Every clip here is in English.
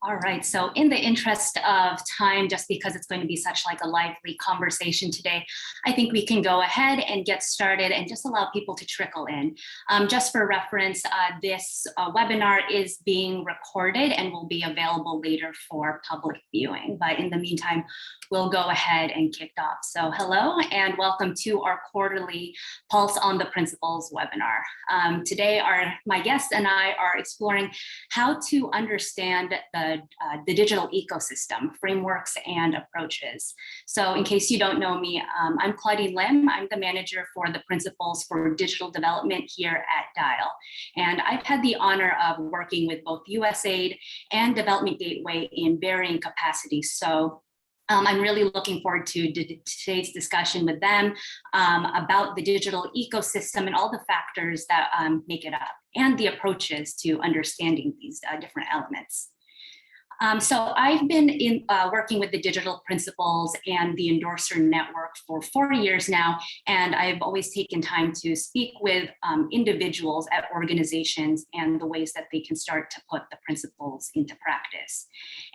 All right, so in the interest of time, just because it's going to be such like a lively conversation today, I think we can go ahead and get started and just allow people to trickle in. Just for reference, this webinar is being recorded and will be available later for public viewing. But in the meantime, we'll go ahead and kick off. So hello and welcome to our quarterly Pulse on the Principles webinar. Today, my guests and I are exploring how to understand the digital ecosystem, frameworks, and approaches. So in case you don't know me, I'm Claudine Lim. I'm the manager for the Principles for Digital Development here at Dial. And I've had the honor of working with both USAID and Development Gateway in varying capacities. So I'm really looking forward to today's discussion with them about the digital ecosystem and all the factors that make it up and the approaches to understanding these different elements. So I've been working with the Digital Principles and the Endorser Network for 4 years now, and I've always taken time to speak with individuals at organizations and the ways that they can start to put the principles into practice.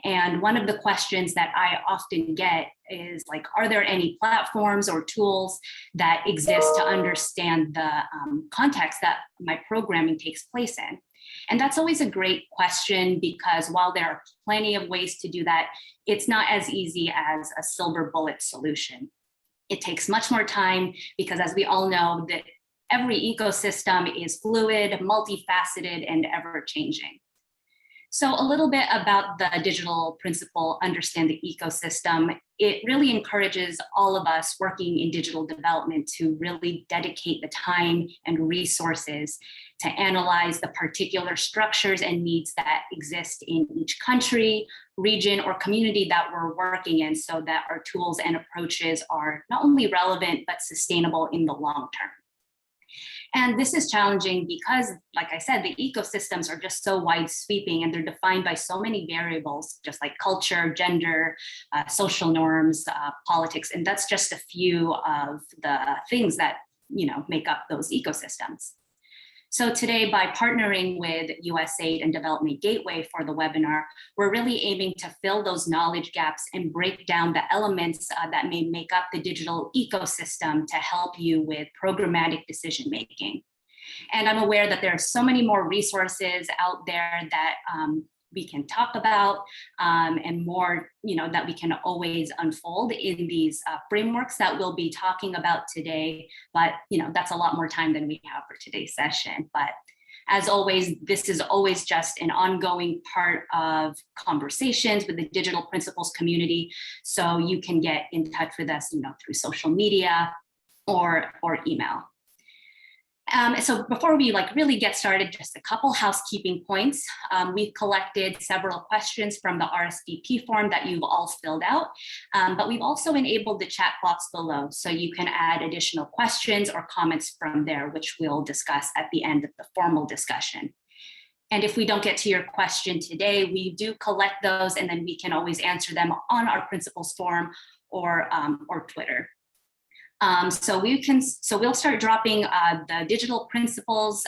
And one of the questions that I often get is like, are there any platforms or tools that exist to understand the context that my programming takes place in? And that's always a great question because while there are plenty of ways to do that, it's not as easy as a silver bullet solution. It takes much more time because, as we all know, that every ecosystem is fluid, multifaceted, and ever-changing. So a little bit about the digital principle, understand the ecosystem. It really encourages all of us working in digital development to really dedicate the time and resources to analyze the particular structures and needs that exist in each country, region, or community that we're working in so that our tools and approaches are not only relevant, but sustainable in the long term. And this is challenging because, like I said, the ecosystems are just so wide sweeping and they're defined by so many variables, just like culture, gender, social norms, politics, and that's just a few of the things that make up those ecosystems. So today, by partnering with USAID and Development Gateway for the webinar, we're really aiming to fill those knowledge gaps and break down the elements that may make up the digital ecosystem to help you with programmatic decision-making. And I'm aware that there are so many more resources out there that we can talk about and more, that we can always unfold in these frameworks that we'll be talking about today. But, that's a lot more time than we have for today's session. But as always, this is always just an ongoing part of conversations with the digital principles community. So you can get in touch with us, through social media or email. So before we really get started, just a couple housekeeping points. We've collected several questions from the RSVP form that you've all filled out, but we've also enabled the chat box below, so you can add additional questions or comments from there, which we'll discuss at the end of the formal discussion. And if we don't get to your question today, we do collect those, and then we can always answer them on our principles forum or Twitter. So we'll start dropping the Digital Principles,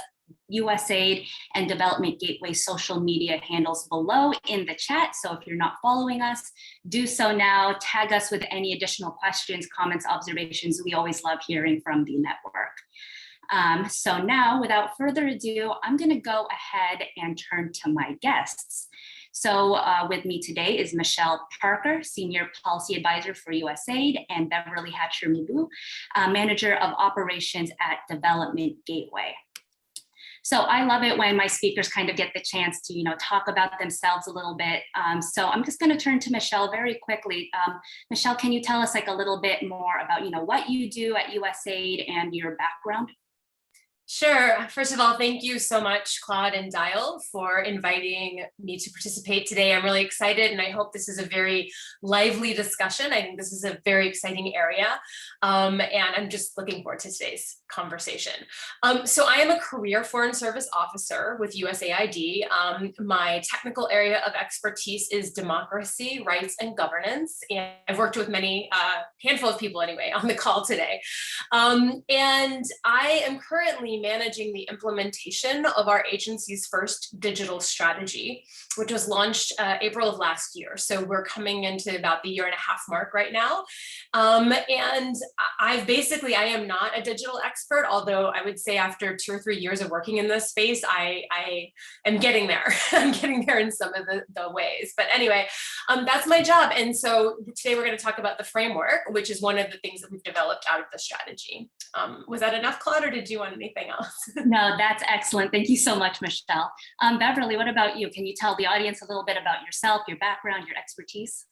USAID, and Development Gateway social media handles below in the chat. So if you're not following us, do so now. Tag us with any additional questions, comments, observations. We always love hearing from the network. So now, without further ado, I'm going to go ahead and turn to my guests. So with me today is Michelle Parker, Senior Policy Advisor for USAID, and Beverly Hatcher-Mibu, Manager of Operations at Development Gateway. So I love it when my speakers kind of get the chance to, talk about themselves a little bit. So I'm just going to turn to Michelle very quickly. Michelle, can you tell us a little bit more about, what you do at USAID and your background? Sure. First of all, thank you so much, Claude and Dial, for inviting me to participate today. I'm really excited, and I hope this is a very lively discussion. I think this is a very exciting area, and I'm just looking forward to today's conversation. So I am a career Foreign Service officer with USAID. My technical area of expertise is democracy, rights, and governance, and I've worked with many, handful of people anyway, on the call today. And I am currently currently managing the implementation of our agency's first digital strategy, which was launched April of last year. So we're coming into about the 1.5 year mark right now. And I am not a digital expert, although I would say after 2 or 3 years of working in this space, I am getting there. I'm getting there in some of the ways. But anyway, that's my job. And so today we're going to talk about the framework, which is one of the things that we've developed out of the strategy. Was that enough, Claude, or did you want anything else? No, that's excellent. Thank you so much, Michelle. Beverly, what about you? Can you tell the audience a little bit about yourself, your background, your expertise?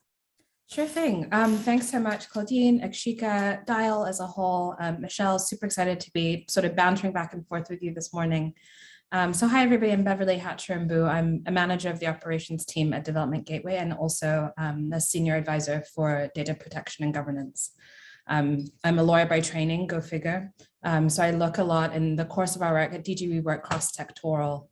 Sure thing. Thanks so much, Claudine, Akshika, Dial as a whole. Michelle, super excited to be sort of bantering back and forth with you this morning. So hi, everybody. I'm Beverly Hatcher-Mbu. I'm a manager of the operations team at Development Gateway and also the senior advisor for data protection and governance. I'm a lawyer by training, go figure. So I look a lot in the course of our work at DG, we work cross-sectoral.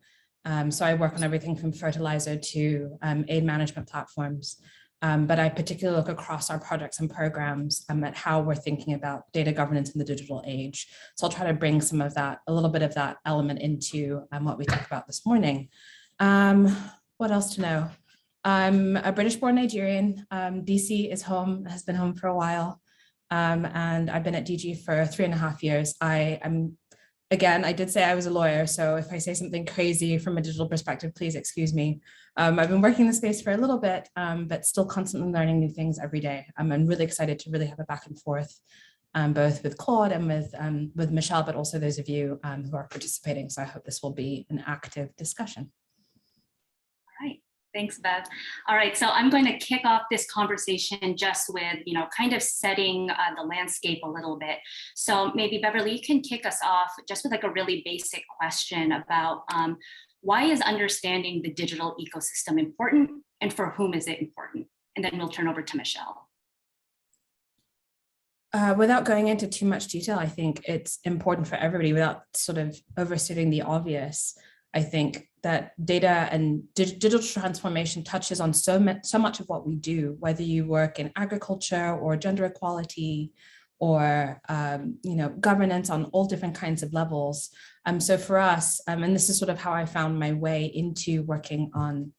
So I work on everything from fertilizer to aid management platforms. But I particularly look across our projects and programs at how we're thinking about data governance in the digital age. So I'll try to bring some of that, a little bit of that element into what we talk about this morning. What else to know? I'm a British-born Nigerian. DC is home, has been home for a while. And I've been at DG for 3.5 years. Again, I did say I was a lawyer, so if I say something crazy from a digital perspective, please excuse me. I've been working in the space for a little bit, but still constantly learning new things every day. I'm really excited to really have a back and forth, both with Claude and with Michelle, but also those of you who are participating. So I hope this will be an active discussion. All right. Thanks, Bev. All right, so I'm going to kick off this conversation just with, kind of setting the landscape a little bit. So maybe Beverly, you can kick us off just with like a really basic question about why is understanding the digital ecosystem important and for whom is it important? And then we'll turn over to Michelle. Without going into too much detail, I think it's important for everybody without sort of overstating the obvious. I think that data and digital transformation touches on so much of what we do, whether you work in agriculture or gender equality or governance on all different kinds of levels. So for us, and this is sort of how I found my way into working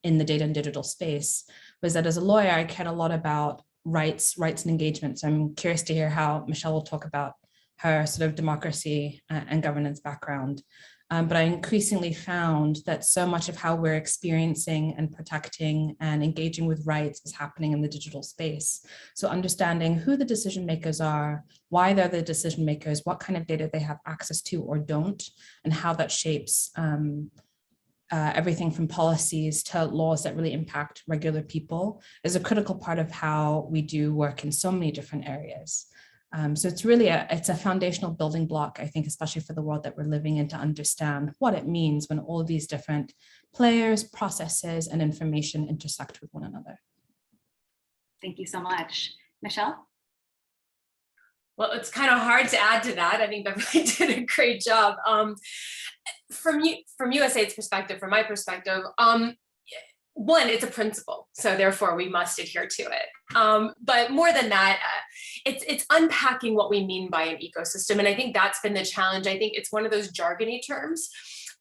in the data and digital space, was that as a lawyer, I cared a lot about rights and engagement. So I'm curious to hear how Michelle will talk about her sort of democracy and governance background. But I increasingly found that so much of how we're experiencing and protecting and engaging with rights is happening in the digital space. So understanding who the decision makers are, why they're the decision makers, what kind of data they have access to or don't, and how that shapes everything from policies to laws that really impact regular people is a critical part of how we do work in so many different areas. So it's really it's a foundational building block, I think, especially for the world that we're living in, to understand what it means when all of these different players, processes, and information intersect with one another. Thank you so much. Michelle? Well, it's kind of hard to add to that. I think Beverly did a great job. From USAID's perspective, from my perspective, one, it's a principle, so therefore we must adhere to it. But more than that, it's unpacking what we mean by an ecosystem. And I think that's been the challenge. I think it's one of those jargony terms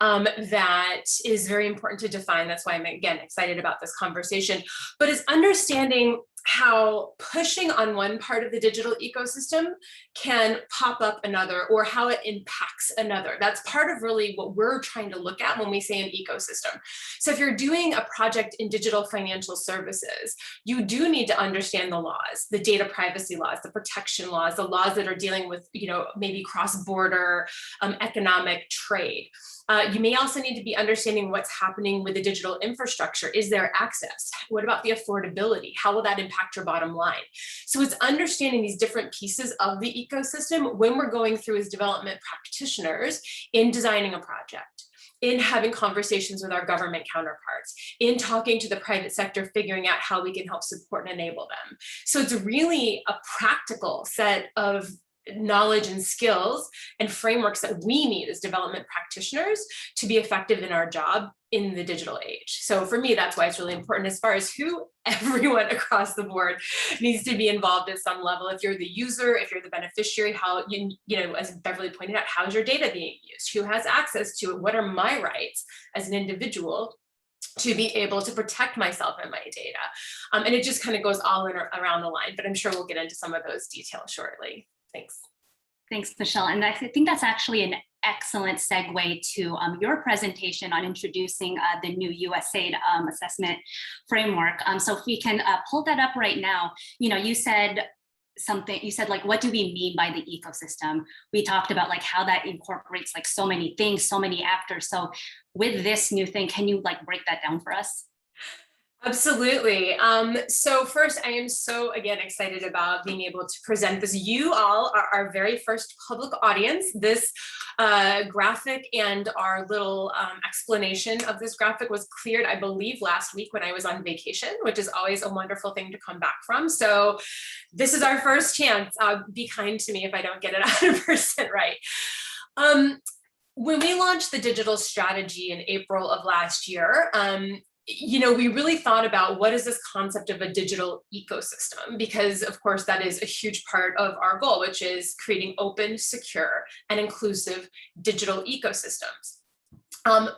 that is very important to define. That's why I'm, again, excited about this conversation. But it's understanding how pushing on one part of the digital ecosystem can pop up another, or how it impacts another. That's part of really what we're trying to look at when we say an ecosystem. So if you're doing a project in digital financial services, you do need to understand the laws, the data privacy laws, the protection laws, the laws that are dealing with, maybe cross-border economic trade. You may also need to be understanding what's happening with the digital infrastructure. Is there access? What about the affordability? How will that impact your bottom line? So it's understanding these different pieces of the ecosystem when we're going through as development practitioners in designing a project, in having conversations with our government counterparts, in talking to the private sector, figuring out how we can help support and enable them. So it's really a practical set of knowledge and skills and frameworks that we need as development practitioners to be effective in our job in the digital age. So for me, that's why it's really important as far as who everyone across the board needs to be involved at some level. If you're the user, if you're the beneficiary, how, you know, as Beverly pointed out, how's your data being used? Who has access to it? What are my rights as an individual to be able to protect myself and my data? And it just kind of goes all in around the line, but I'm sure we'll get into some of those details shortly. Thanks. Thanks, Michelle. And I think that's actually an excellent segue to your presentation on introducing the new USAID assessment framework. So if we can pull that up right now, you know, you said like, what do we mean by the ecosystem? We talked about like how that incorporates like so many things, so many actors. So with this new thing, can you like break that down for us? Absolutely. So first, I am so, again, excited about being able to present this. You all are our very first public audience. This graphic and our little explanation of this graphic was cleared, I believe, last week when I was on vacation, which is always a wonderful thing to come back from. So this is our first chance. Be kind to me if I don't get it 100% right. When we launched the digital strategy in April of last year, you know, we really thought about what is this concept of a digital ecosystem, because of course that is a huge part of our goal, which is creating open, secure, and inclusive digital ecosystems.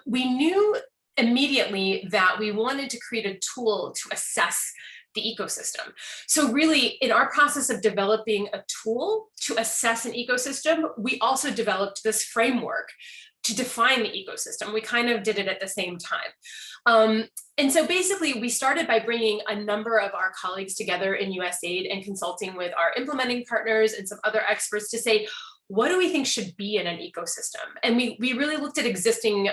We knew immediately that we wanted to create a tool to assess the ecosystem. So really, in our process of developing a tool to assess an ecosystem, we also developed this framework to define the ecosystem. We kind of did it at the same time. And so basically we started by bringing a number of our colleagues together in USAID and consulting with our implementing partners and some other experts to say, what do we think should be in an ecosystem? And we really looked at existing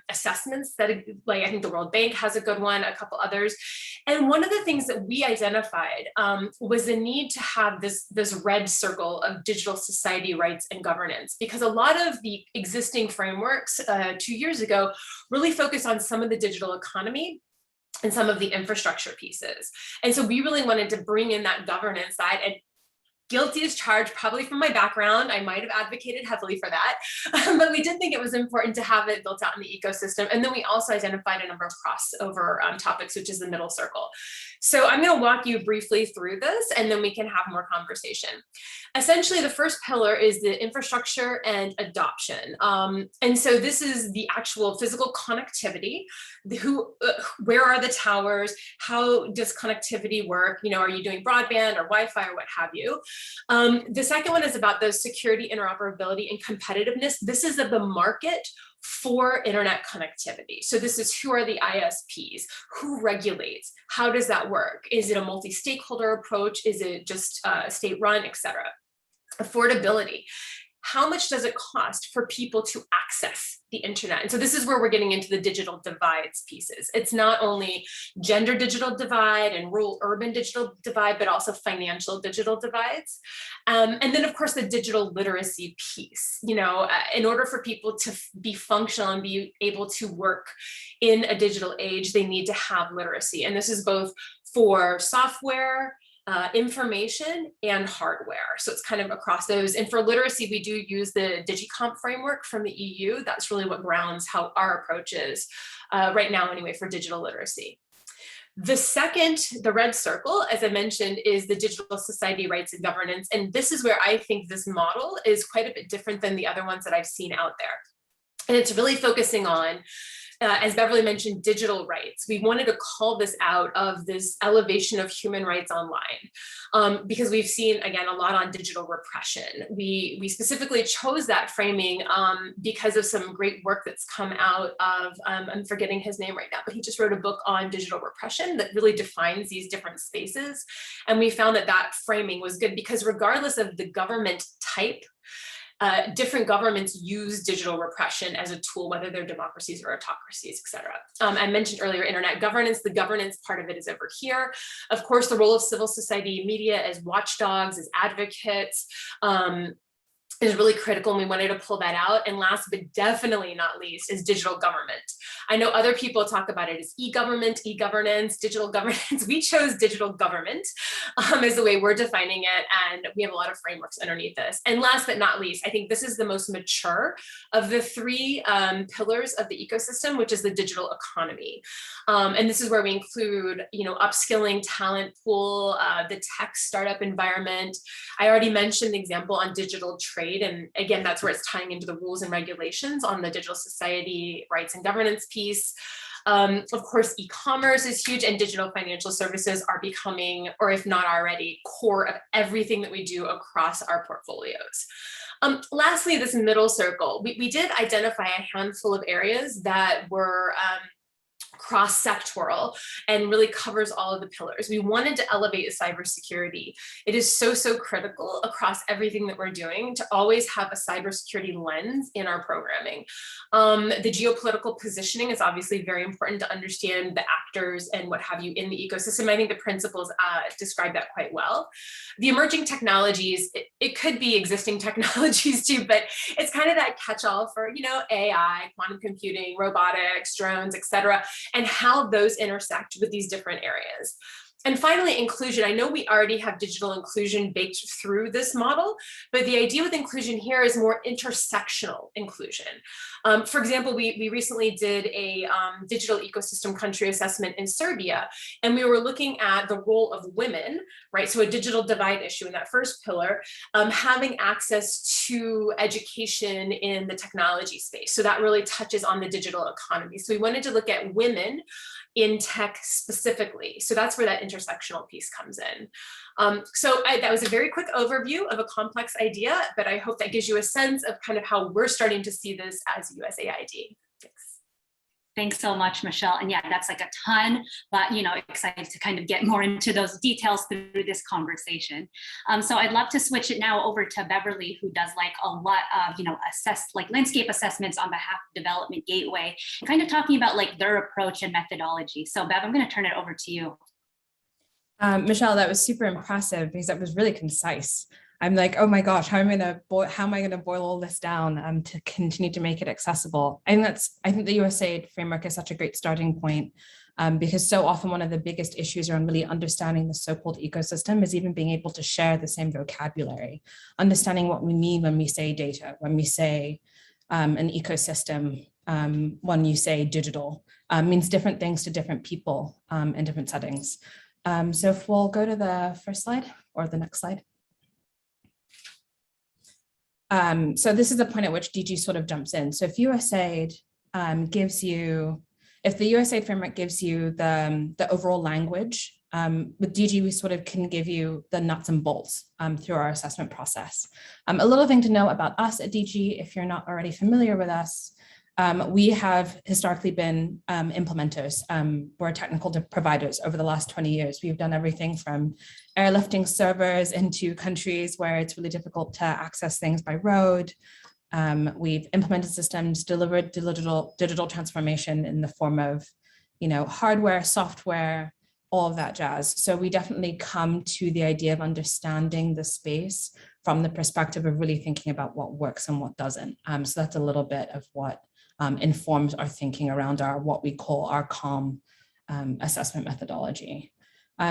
assessments that, like, I think the World Bank has a good one, a couple others. And one of the things that we identified was the need to have this red circle of digital society rights and governance, because a lot of the existing frameworks 2 years ago really focused on some of the digital economy and some of the infrastructure pieces. And so we really wanted to bring in that governance side, and guilty as charged, probably from my background, I might have advocated heavily for that, but we did think it was important to have it built out in the ecosystem. And then we also identified a number of crossover topics, which is the middle circle. So I'm going to walk you briefly through this, and then we can have more conversation. Essentially, the first pillar is the infrastructure and adoption. And so this is the actual physical connectivity. Where are the towers? How does connectivity work? You know, are you doing broadband or Wi-Fi or what have you? The second one is about the security, interoperability, and competitiveness. This is of the market for internet connectivity. So this is, who are the ISPs? Who regulates? How does that work? Is it a multi-stakeholder approach? Is it just state-run, et cetera? Affordability. How much does it cost for people to access the internet? And so this is where we're getting into the digital divides pieces. It's not only gender digital divide and rural urban digital divide, but also financial digital divides. And then of course the digital literacy piece. You know, in order for people to be functional and be able to work in a digital age, they need to have literacy. And this is both for software, information, and hardware. So it's kind of across those. And for literacy, we do use the DigiComp framework from the EU. That's really what grounds how our approach is right now anyway for digital literacy. The second, the red circle, as I mentioned, is the digital society rights and governance. And this is where I think this model is quite a bit different than the other ones that I've seen out there. And it's really focusing on, as Beverly mentioned, digital rights. We wanted to call this out of this elevation of human rights online, because we've seen, again, a lot on digital repression. We specifically chose that framing because of some great work that's come out of, I'm forgetting his name right now, but he just wrote a book on digital repression that really defines these different spaces. And we found that that framing was good because regardless of the government type, different governments use digital repression as a tool, whether they're democracies or autocracies, et cetera. I mentioned earlier internet governance. The governance part of it is over here. Of course, the role of civil society media as watchdogs, as advocates, is really critical, and we wanted to pull that out. And last but definitely not least is digital government. I know other people talk about it as e-government, e-governance, digital governance. We chose digital government as the way we're defining it, and we have a lot of frameworks underneath this. And last but not least, I think this is the most mature of the three pillars of the ecosystem, which is the digital economy. And this is where we include, upskilling, talent pool, the tech startup environment. I already mentioned the example on digital trade. And again, that's where it's tying into the rules and regulations on the digital society rights and governance piece. Of course, e-commerce is huge, and digital financial services are becoming, or if not already, core of everything that we do across our portfolios. Lastly, this middle circle, we did identify a handful of areas that were cross-sectoral and really covers all of the pillars. We wanted to elevate cybersecurity. It is so critical across everything that we're doing to always have a cybersecurity lens in our programming. The geopolitical positioning is obviously very important to understand the actors and what have you in the ecosystem. I think the principles describe that quite well. The emerging technologies, it could be existing technologies too, but it's kind of that catch-all for, AI, quantum computing, robotics, drones, etc., and how those intersect with these different areas. And finally, inclusion. I know we already have digital inclusion baked through this model, but the idea with inclusion here is more intersectional inclusion. For example, we recently did a digital ecosystem country assessment in Serbia, and we were looking at the role of women, right? So a digital divide issue in that first pillar, having access to education in the technology space. So that really touches on the digital economy. So we wanted to look at women in tech specifically. So that's where that intersectional piece comes in. That was a very quick overview of a complex idea, but I hope that gives you a sense of kind of how we're starting to see this as USAID. Thanks. Thanks so much, Michelle. And yeah, that's like a ton, but excited to kind of get more into those details through this conversation. So I'd love to switch it now over to Beverly, who does like a lot of, landscape assessments on behalf of Development Gateway, kind of talking about like their approach and methodology. So Bev, I'm going to turn it over to you. Michelle, that was super impressive because that was really concise. I'm like, oh my gosh, how am I going to boil all this down to continue to make it accessible? I think the USAID framework is such a great starting point because so often one of the biggest issues around really understanding the so-called ecosystem is even being able to share the same vocabulary, understanding what we mean when we say data, when we say an ecosystem, when you say digital, means different things to different people in different settings. So if we'll go to the first slide or the next slide. So this is the point at which DG sort of jumps in. So if USAID if the USAID framework gives you the overall language, with DG we sort of can give you the nuts and bolts through our assessment process. A little thing to know about us at DG, if you're not already familiar with us, we have historically been implementers. We're technical providers over the last 20 years. We've done everything from airlifting servers into countries where it's really difficult to access things by road. We've implemented systems, delivered digital transformation in the form of, hardware, software, all of that jazz. So we definitely come to the idea of understanding the space from the perspective of really thinking about what works and what doesn't. So that's a little bit of what informs our thinking around what we call our CALM assessment methodology.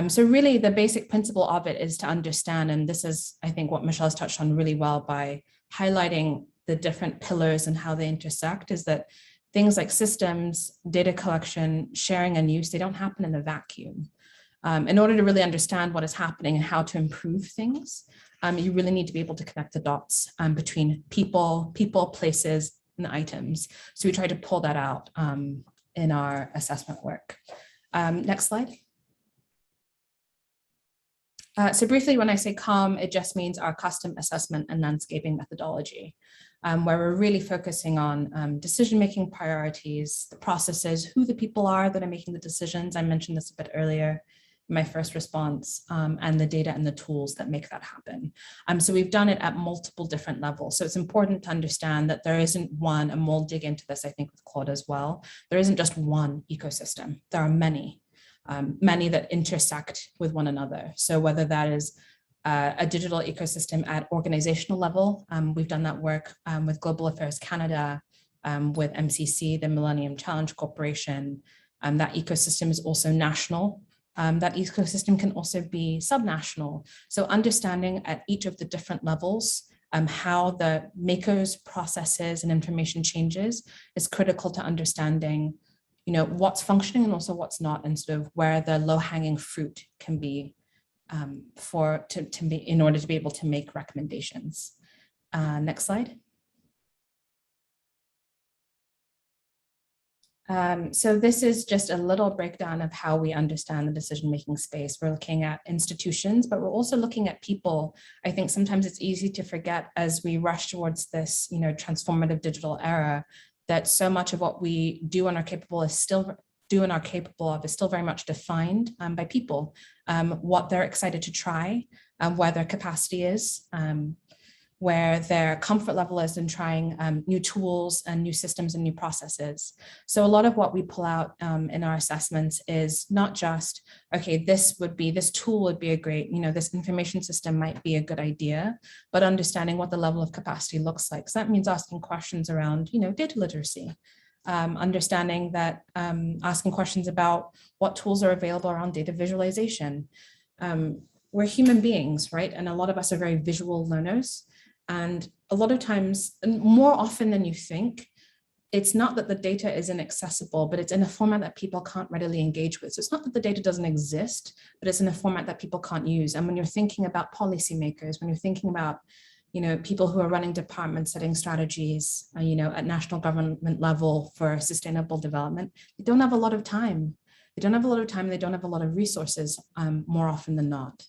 So really the basic principle of it is to understand, and this is, I think, what Michelle has touched on really well by highlighting the different pillars and how they intersect, is that things like systems, data collection, sharing and use, they don't happen in a vacuum. In order to really understand what is happening and how to improve things, you really need to be able to connect the dots between people, places, and items. So we try to pull that out in our assessment work. Next slide. So briefly, when I say CALM, it just means our custom assessment and landscaping methodology, where we're really focusing on decision-making priorities, the processes, who the people are that are making the decisions. I mentioned this a bit earlier in my first response, and the data and the tools that make that happen. So we've done it at multiple different levels. So it's important to understand that there isn't one, and we'll dig into this, I think, with Claude as well. There isn't just one ecosystem. There are many that intersect with one another. So whether that is a digital ecosystem at organizational level. We've done that work with Global Affairs Canada, with MCC, the Millennium Challenge Corporation. That ecosystem is also national. That ecosystem can also be subnational. So understanding at each of the different levels how the makers, processes, and information changes is critical to understanding, what's functioning and also what's not, and sort of where the low-hanging fruit can be in order to be able to make recommendations. Next slide. So this is just a little breakdown of how we understand the decision-making space. We're looking at institutions, but we're also looking at people. I think sometimes it's easy to forget as we rush towards this, transformative digital era, that so much of what we do and are capable of is still very much defined by people, what they're excited to try, where their capacity is, where their comfort level is in trying new tools and new systems and new processes. So a lot of what we pull out in our assessments is not just, okay, this tool would be a great, this information system might be a good idea, but understanding what the level of capacity looks like. So that means asking questions around, data literacy, understanding that, asking questions about what tools are available around data visualization. We're human beings, right? And a lot of us are very visual learners. And a lot of times, and more often than you think, it's not that the data is inaccessible, but it's in a format that people can't readily engage with. So it's not that the data doesn't exist, but it's in a format that people can't use. And when you're thinking about policymakers, when you're thinking about, people who are running departments, setting strategies, at national government level for sustainable development, they don't have a lot of time. They don't have a lot of time. They don't have a lot of resources more often than not.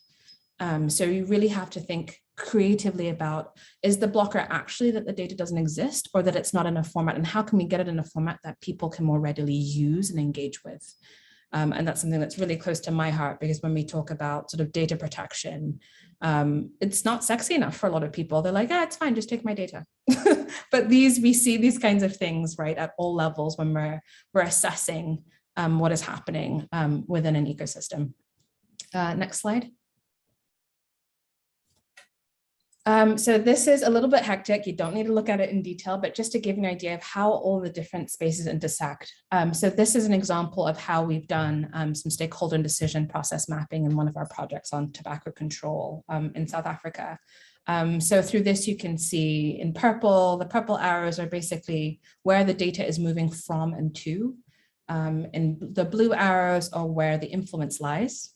So you really have to think creatively about, is the blocker actually that the data doesn't exist, or that it's not in a format, and how can we get it in a format that people can more readily use and engage with? And that's something that's really close to my heart, because when we talk about sort of data protection, it's not sexy enough for a lot of people. They're like, it's fine, just take my data. But we see these kinds of things, right, at all levels when we're assessing what is happening within an ecosystem. Next slide. So this is a little bit hectic. You don't need to look at it in detail, but just to give you an idea of how all the different spaces intersect. So this is an example of how we've done some stakeholder and decision process mapping in one of our projects on tobacco control in South Africa. So through this, you can see in purple, the purple arrows are basically where the data is moving from and to. And the blue arrows are where the influence lies.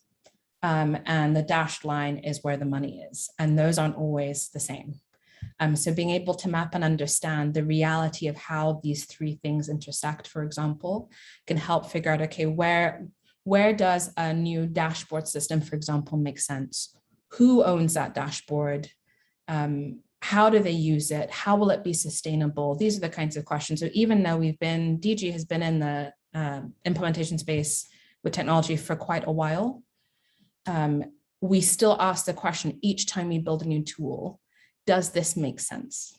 And the dashed line is where the money is. And those aren't always the same. So being able to map and understand the reality of how these three things intersect, for example, can help figure out, okay, where does a new dashboard system, for example, make sense? Who owns that dashboard? How do they use it? How will it be sustainable? These are the kinds of questions. So even though DG has been in the implementation space with technology for quite a while, we still ask the question each time we build a new tool, does this make sense?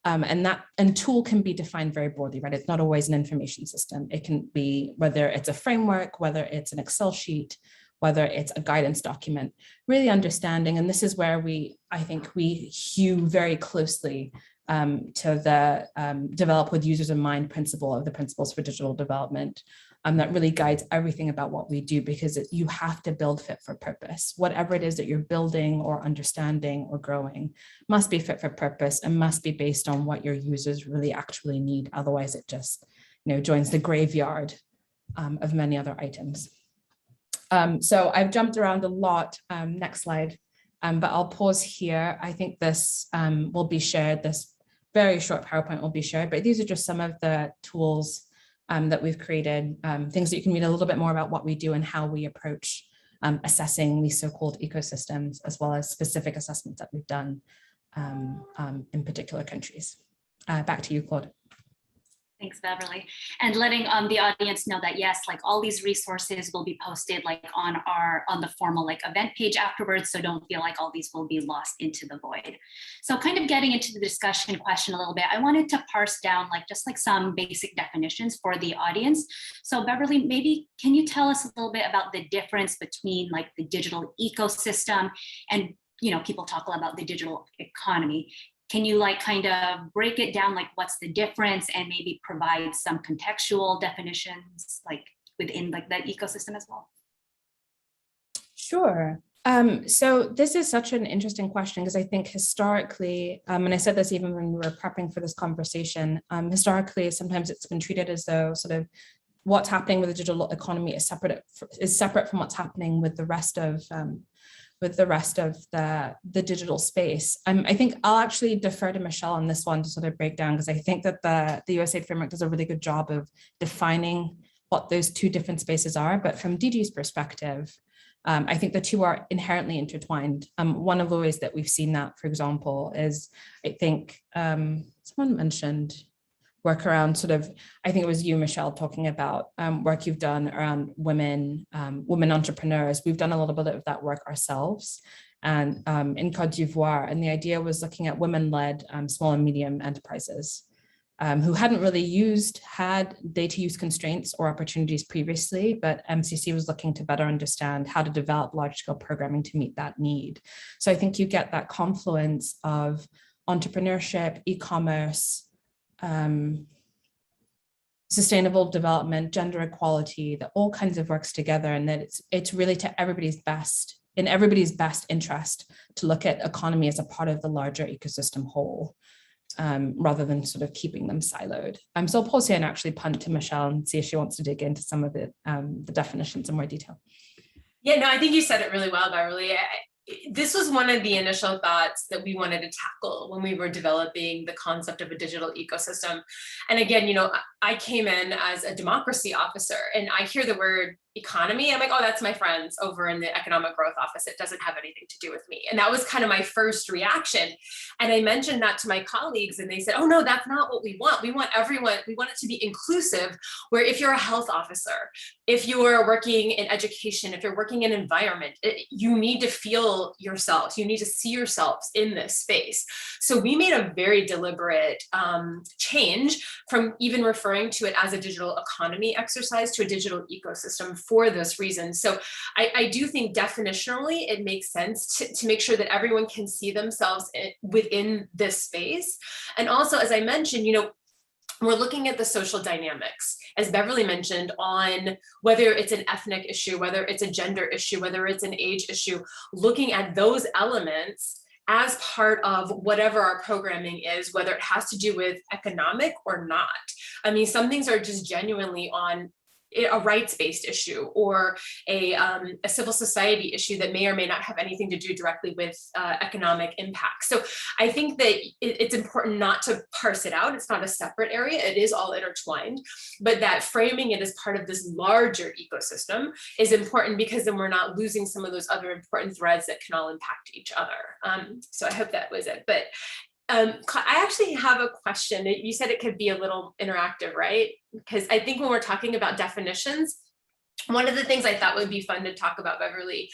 And tool can be defined very broadly, right? It's not always an information system. It can be whether it's a framework, whether it's an Excel sheet, whether it's a guidance document, really understanding. And this is where I think we hew very closely to the develop with users in mind principle of the principles for digital development. That really guides everything about what we do, because you have to build fit for purpose. Whatever it is that you're building or understanding or growing must be fit for purpose and must be based on what your users really actually need. Otherwise, it just joins the graveyard of many other items. So I've jumped around a lot. Next slide, but I'll pause here. I think this will be shared. This very short PowerPoint will be shared, but these are just some of the tools that we've created, things that you can read a little bit more about what we do and how we approach assessing these so-called ecosystems, as well as specific assessments that we've done in particular countries. Back to you, Claude. Thanks, Beverly. And letting the audience know that, yes, like all these resources will be posted like on the formal like event page afterwards. So don't feel like all these will be lost into the void. So kind of getting into the discussion question a little bit, I wanted to parse down just some basic definitions for the audience. So Beverly, maybe can you tell us a little bit about the difference between like the digital ecosystem and people talk a lot about the digital economy. Can you like kind of break it down, like what's the difference, and maybe provide some contextual definitions like within like that ecosystem as well? Sure. So this is such an interesting question, because I think historically, and I said this even when we were prepping for this conversation, historically, sometimes it's been treated as though sort of what's happening with the digital economy is separate from what's happening with the rest of the digital space. I think I'll actually defer to Michelle on this one to sort of break down, because I think that the USAID framework does a really good job of defining what those two different spaces are. But from DG's perspective, I think the two are inherently intertwined. One of the ways that we've seen that, for example, is I think someone mentioned work around sort of, I think it was you, Michelle, talking about work you've done around women entrepreneurs. We've done a little bit of that work ourselves, and in Côte d'Ivoire. And the idea was looking at women-led small and medium enterprises who hadn't really had data use constraints or opportunities previously, but MCC was looking to better understand how to develop large-scale programming to meet that need. So I think you get that confluence of entrepreneurship, e-commerce, sustainable development, gender equality, that all kinds of works together, and that it's really in everybody's best interest to look at economy as a part of the larger ecosystem whole, rather than sort of keeping them siloed. So I'll pause here and actually punt to Michelle and see if she wants to dig into some of the definitions in more detail. Yeah, no, I think you said it really well, Beverly. This was one of the initial thoughts that we wanted to tackle when we were developing the concept of a digital ecosystem. And again, I came in as a democracy officer, and I hear the word economy. I'm like, oh, that's my friends over in the economic growth office. It doesn't have anything to do with me. And that was kind of my first reaction. And I mentioned that to my colleagues, and they said, oh no, that's not what we want. We want everyone, we want it to be inclusive, where if you're a health officer, if you are working in education, if you're working in environment, you need to feel yourselves, you need to see yourselves in this space. So we made a very deliberate change from even referring to it as a digital economy exercise to a digital ecosystem for this reason. So I do think definitionally it makes sense to make sure that everyone can see themselves within this space. And also, as I mentioned, we're looking at the social dynamics, as Beverly mentioned, on whether it's an ethnic issue, whether it's a gender issue, whether it's an age issue, looking at those elements as part of whatever our programming is, whether it has to do with economic or not. I mean, some things are just genuinely on a rights-based issue or a civil society issue that may or may not have anything to do directly with economic impact. So I think that it's important not to parse it out. It's not a separate area. It is all intertwined, but that framing it as part of this larger ecosystem is important, because then we're not losing some of those other important threads that can all impact each other. So I hope that was it. But I actually have a question. You said it could be a little interactive, right? Because I think when we're talking about definitions, one of the things I thought would be fun to talk about, Beverly,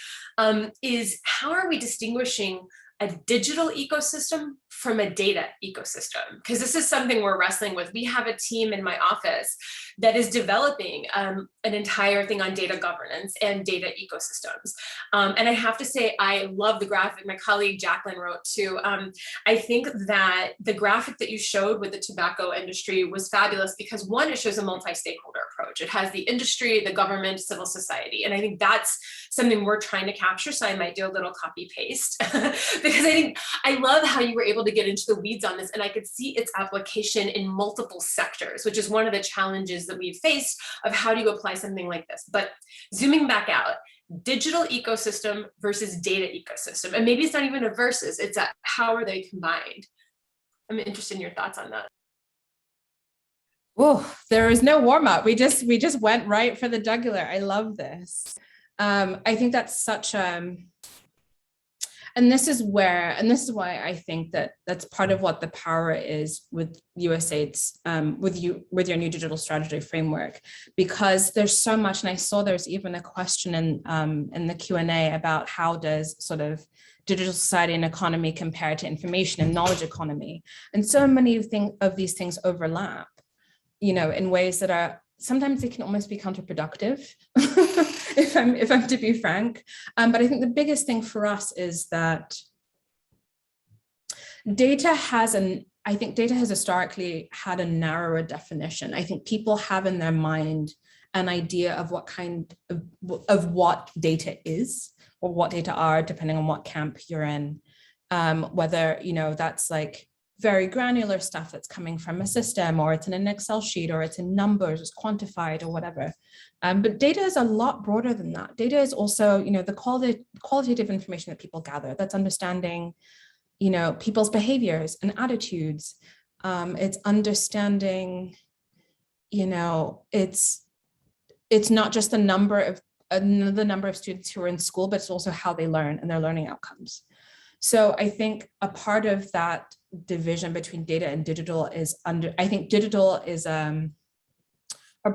is how are we distinguishing a digital ecosystem from a data ecosystem? Because this is something we're wrestling with. We have a team in my office that is developing an entire thing on data governance and data ecosystems. And I have to say, I love the graphic my colleague Jacqueline wrote too. I think that the graphic that you showed with the tobacco industry was fabulous, because one, it shows a multi-stakeholder approach. It has the industry, the government, civil society. And I think that's something we're trying to capture. So I might do a little copy paste because I love how you were able to get into the weeds on this, and I could see its application in multiple sectors, which is one of the challenges that we've faced of how do you apply something like this. But zooming back out, digital ecosystem versus data ecosystem, and maybe it's not even a versus, it's a how are they combined? I'm interested in your thoughts on that. Oh, there is no warm up. We just went right for the jugular. I love this. I think that's such and this is why I think that that's part of what the power is with USAID's with your new digital strategy framework, because there's so much. And I saw there's even a question in the Q&A about how does sort of digital society and economy compare to information and knowledge economy, and so many of these things overlap, in ways that are sometimes they can almost be counterproductive, if I'm to be frank. But I think the biggest thing for us is that I think data has historically had a narrower definition. I think people have in their mind an idea of what kind of what data is, or what data are, depending on what camp you're in. Whether, that's like very granular stuff that's coming from a system, or it's in an Excel sheet, or it's in numbers, it's quantified, or whatever. But data is a lot broader than that. Data is also, the qualitative information that people gather. That's understanding, people's behaviors and attitudes. It's understanding, it's not just the number of students who are in school, but it's also how they learn and their learning outcomes. So I think a part of that division between data and digital is I think digital is a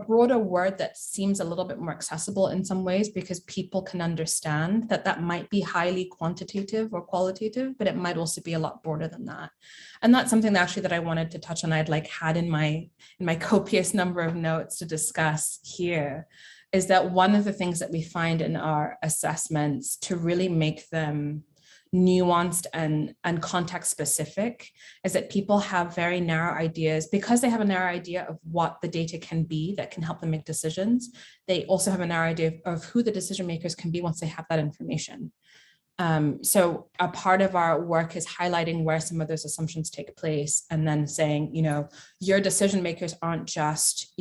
broader word that seems a little bit more accessible in some ways, because people can understand that might be highly quantitative or qualitative, but it might also be a lot broader than that. And that's something that I wanted to touch on. I'd had in my copious number of notes to discuss here, is that one of the things that we find in our assessments to really make them nuanced and context specific is that people have very narrow ideas. Because they have a narrow idea of what the data can be that can help them make decisions, they also have a narrow idea of who the decision makers can be once they have that information. So a part of our work is highlighting where some of those assumptions take place, and then saying, your decision makers aren't just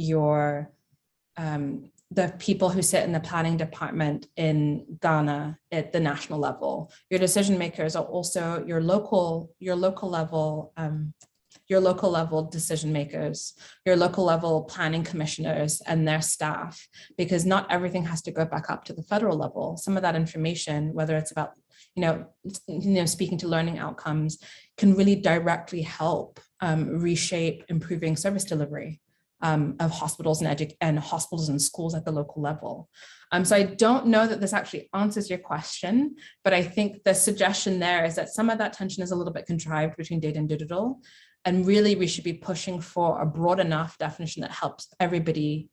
the people who sit in the planning department in Ghana at the national level. Your decision makers are also your local level decision makers, your local level planning commissioners and their staff, because not everything has to go back up to the federal level. Some of that information, whether it's about, speaking to learning outcomes, can really directly help reshape improving service delivery of hospitals and hospitals and schools at the local level. So I don't know that this actually answers your question, but I think the suggestion there is that some of that tension is a little bit contrived between data and digital. And really, we should be pushing for a broad enough definition that helps everybody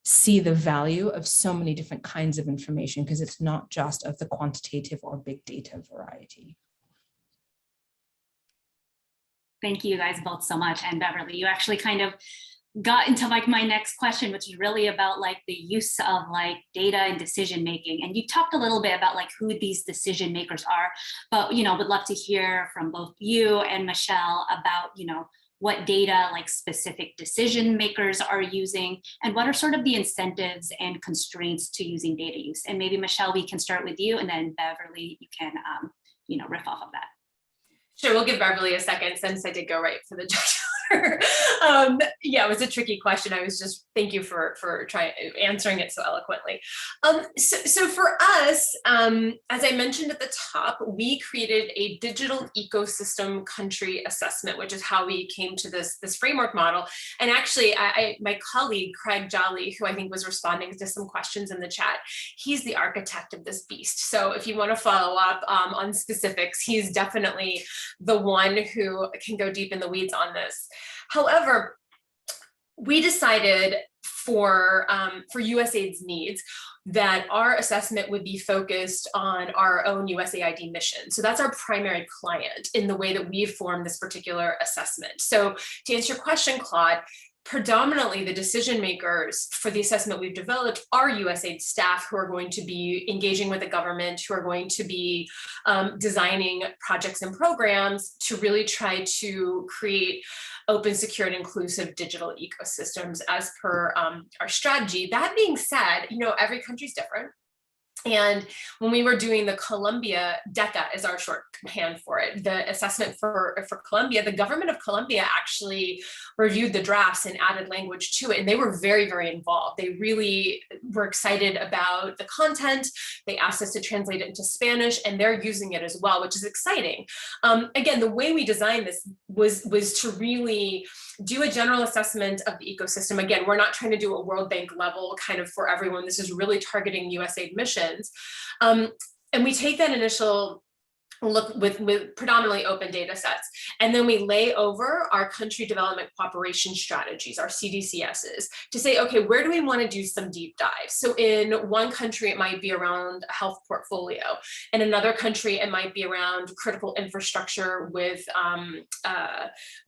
see the value of so many different kinds of information, because it's not just of the quantitative or big data variety. Thank you guys both so much. And Beverly, you actually kind of got into my next question, which is really about the use of data and decision making. And you talked a little bit about who these decision makers are, but would love to hear from both you and Michelle about what data specific decision makers are using, and what are sort of the incentives and constraints to using data use. And maybe Michelle, we can start with you, and then Beverly, you can riff off of that. Sure, we'll give Beverly a second since I did go right for the judge. Yeah, it was a tricky question. Thank you for answering it so eloquently. So for us, as I mentioned at the top, we created a digital ecosystem country assessment, which is how we came to this framework model. And actually, my colleague, Craig Jolly, who I think was responding to some questions in the chat, he's the architect of this beast. So if you want to follow up on specifics, he's definitely the one who can go deep in the weeds on this. However, we decided for USAID's needs that our assessment would be focused on our own USAID mission. So that's our primary client in the way that we formed this particular assessment. So to answer your question, Claude, predominantly the decision makers for the assessment we've developed are USAID staff who are going to be engaging with the government, who are going to be designing projects and programs to really try to create open, secure, and inclusive digital ecosystems as per our strategy. That being said, every country's different. And when we were doing the Colombia, DECA is our shorthand for it, the assessment for Colombia, the government of Colombia actually reviewed the drafts and added language to it. And they were very, very involved. They really were excited about the content. They asked us to translate it into Spanish, and they're using it as well, which is exciting. Again, the way we designed this was to really do a general assessment of the ecosystem. Again, we're not trying to do a World Bank level kind of for everyone. This is really targeting USAID missions. And we take that initial look with predominantly open data sets. And then we lay over our country development cooperation strategies, our CDCSs, to say, okay, where do we want to do some deep dives? So in one country, it might be around a health portfolio. In another country, it might be around critical infrastructure with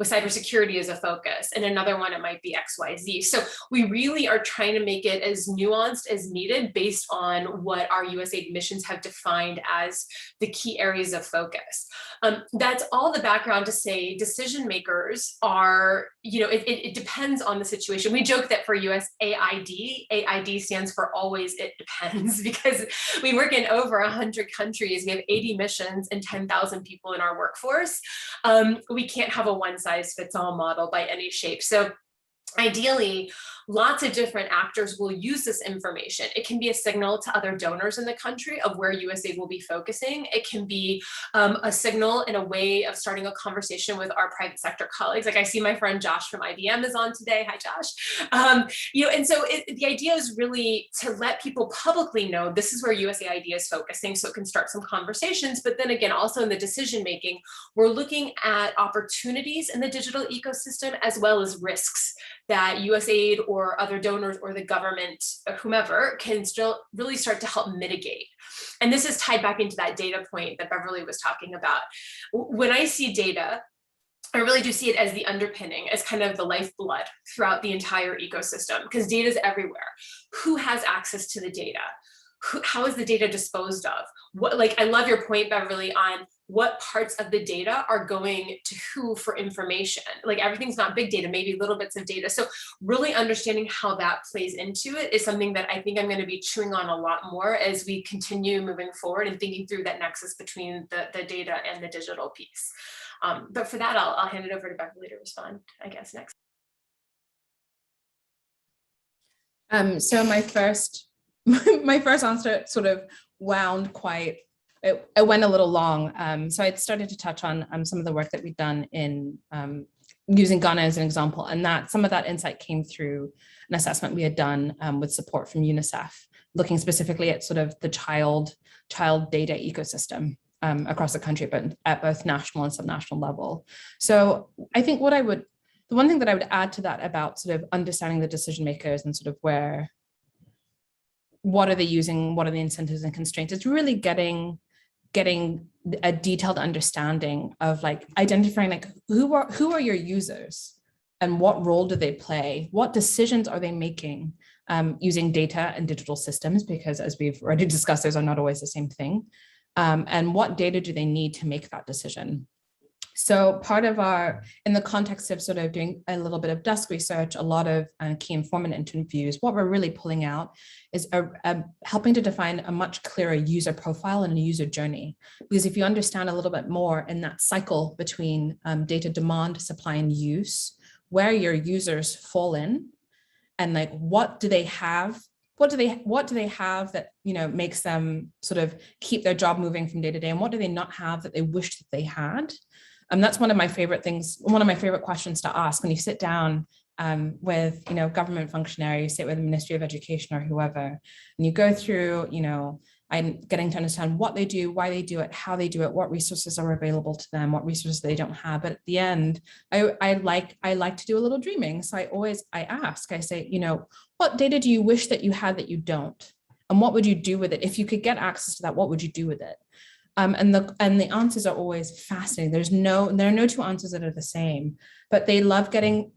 cybersecurity as a focus. In another one, it might be XYZ. So we really are trying to make it as nuanced as needed based on what our USAID missions have defined as the key areas of focus. That's all the background to say decision makers are, it depends on the situation. We joke that for USAID, AID stands for always it depends, because we work in over 100 countries. We have 80 missions and 10,000 people in our workforce. We can't have a one size fits all model by any shape. So ideally, lots of different actors will use this information. It can be a signal to other donors in the country of where USAID will be focusing. It can be a signal in a way of starting a conversation with our private sector colleagues. Like I see my friend Josh from IBM is on today. Hi, Josh. And so the idea is really to let people publicly know this is where USAID is focusing, so it can start some conversations. But then again, also in the decision making, we're looking at opportunities in the digital ecosystem as well as risks that USAID or other donors or the government, or whomever, can still really start to help mitigate. And this is tied back into that data point that Beverly was talking about. When I see data, I really do see it as the underpinning, as kind of the lifeblood throughout the entire ecosystem, because data is everywhere. Who has access to the data? How is the data disposed of? I love your point, Beverly, on what parts of the data are going to who for information. Like everything's not big data, maybe little bits of data. So really understanding how that plays into it is something that I think I'm going to be chewing on a lot more as we continue moving forward and thinking through that nexus between the data and the digital piece. But for that, I'll hand it over to Beverly to respond, I guess, next. So my first answer sort of wound quite, it went a little long. So I started to touch on some of the work that we've done in using Ghana as an example, and that some of that insight came through an assessment we had done with support from UNICEF, looking specifically at sort of the child data ecosystem across the country, but at both national and subnational level. So I think the one thing that I would add to that about sort of understanding the decision makers and sort of what are they using, what are the incentives and constraints, it's really getting a detailed understanding of like identifying like who are your users and what role do they play, what decisions are they making using data and digital systems, because as we've already discussed, those are not always the same thing, and what data do they need to make that decision. So part of in the context of sort of doing a little bit of desk research, a lot of key informant interviews, what we're really pulling out is helping to define a much clearer user profile and a user journey. Because if you understand a little bit more in that cycle between data demand, supply, and use, where your users fall in, and like what do they have that makes them sort of keep their job moving from day to day, and what do they not have that they wish that they had? That's one of my favorite things, one of my favorite questions to ask when you sit down with government functionaries, sit with the Ministry of Education or whoever, and you go through, I'm getting to understand what they do, why they do it, how they do it, what resources are available to them, what resources they don't have. But at the end, I like to do a little dreaming. So I say, what data do you wish that you had that you don't? And what would you do with it? If you could get access to that, what would you do with it? And the answers are always fascinating. There are no two answers that are the same, but they love getting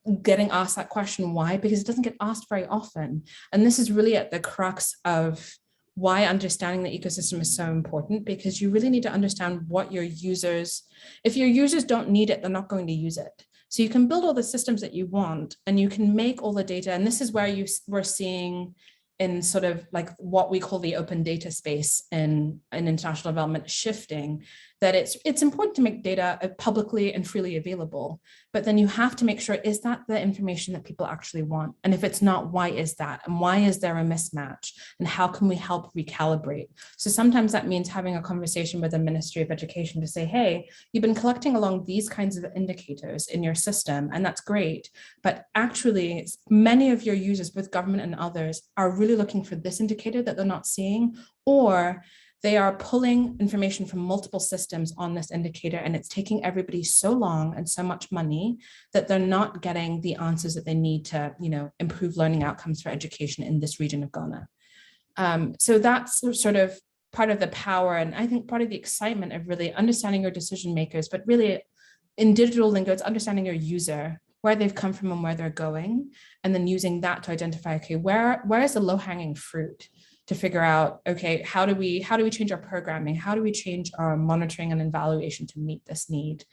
asked that question. Why? Because it doesn't get asked very often. And this is really at the crux of why understanding the ecosystem is so important, because you really need to understand what your users, if your users don't need it, they're not going to use it. So you can build all the systems that you want and you can make all the data. And this is where we're seeing in sort of like what we call the open data space in international development shifting, that it's important to make data publicly and freely available, but then you have to make sure, is that the information that people actually want? And if it's not, why is that? And why is there a mismatch? And how can we help recalibrate? So sometimes that means having a conversation with the Ministry of Education to say, hey, you've been collecting along these kinds of indicators in your system, and that's great, but actually many of your users, both government and others, are really looking for this indicator that they're not seeing, or they are pulling information from multiple systems on this indicator, and it's taking everybody so long and so much money that they're not getting the answers that they need to, improve learning outcomes for education in this region of Ghana. So that's sort of part of the power, and I think part of the excitement of really understanding your decision makers, but really in digital lingo, it's understanding your user, where they've come from and where they're going, and then using that to identify, okay, where is the low-hanging fruit to figure out, okay, how do we change our programming? How do we change our monitoring and evaluation to meet this need?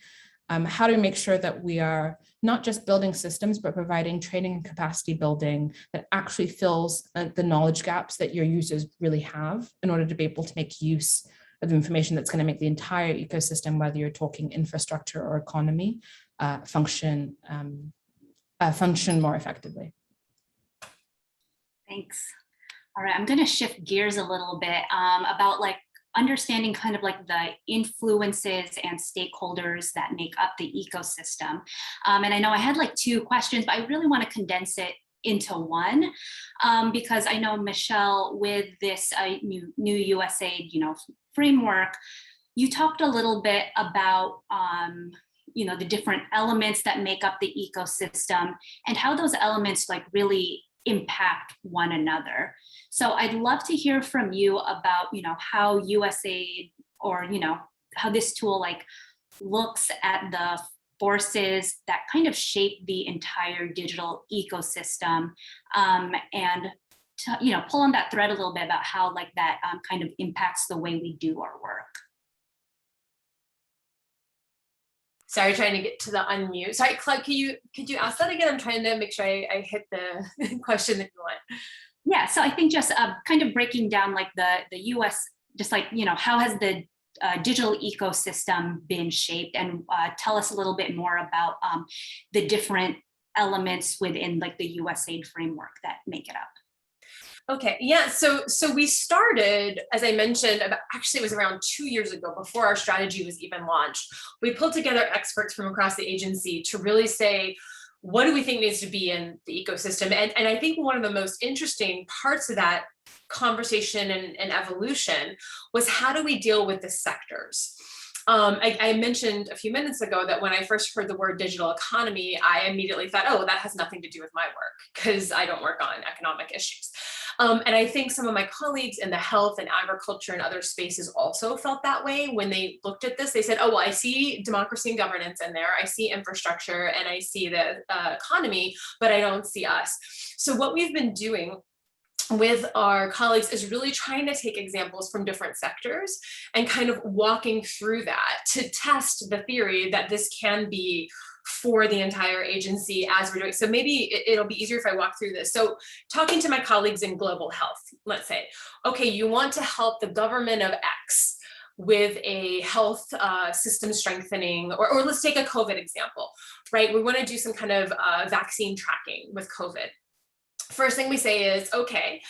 How do we make sure that we are not just building systems, but providing training and capacity building that actually fills the knowledge gaps that your users really have in order to be able to make use of information that's going to make the entire ecosystem, whether you're talking infrastructure or economy, function more effectively. Thanks. All right, I'm going to shift gears a little bit about understanding kind of the influences and stakeholders that make up the ecosystem. And I know I had 2 questions, but I really want to condense it into one, because I know, Michelle, with this new USAID, framework, you talked a little bit about the different elements that make up the ecosystem and how those elements really impact one another. So I'd love to hear from you about, how USAID or, how this tool looks at the forces that kind of shape the entire digital ecosystem, and to, pull on that thread a little bit about how that kind of impacts the way we do our work. Sorry, trying to get to the unmute. Sorry, Claude, could you ask that again? I'm trying to make sure I hit the question that you want. Yeah, so I think just kind of breaking down the US, just how has the digital ecosystem been shaped, and tell us a little bit more about the different elements within the USAID framework that make it up. Okay, yeah, so we started, as I mentioned, actually it was around 2 years ago, before our strategy was even launched. We pulled together experts from across the agency to really say, what do we think needs to be in the ecosystem? And I think one of the most interesting parts of that conversation and evolution was, how do we deal with the sectors? I mentioned a few minutes ago that when I first heard the word digital economy, I immediately thought, oh, that has nothing to do with my work, because I don't work on economic issues. And I think some of my colleagues in the health and agriculture and other spaces also felt that way when they looked at this. They said, oh, well, I see democracy and governance in there. I see infrastructure and I see the economy, but I don't see us. So what we've been doing with our colleagues is really trying to take examples from different sectors and kind of walking through that to test the theory that this can be for the entire agency as we're doing. So maybe it'll be easier if I walk through this. So talking to my colleagues in global health, let's say, okay, you want to help the government of X with a health system strengthening, or let's take a COVID example, right? We want to do some kind of vaccine tracking with COVID. First thing we say is, okay,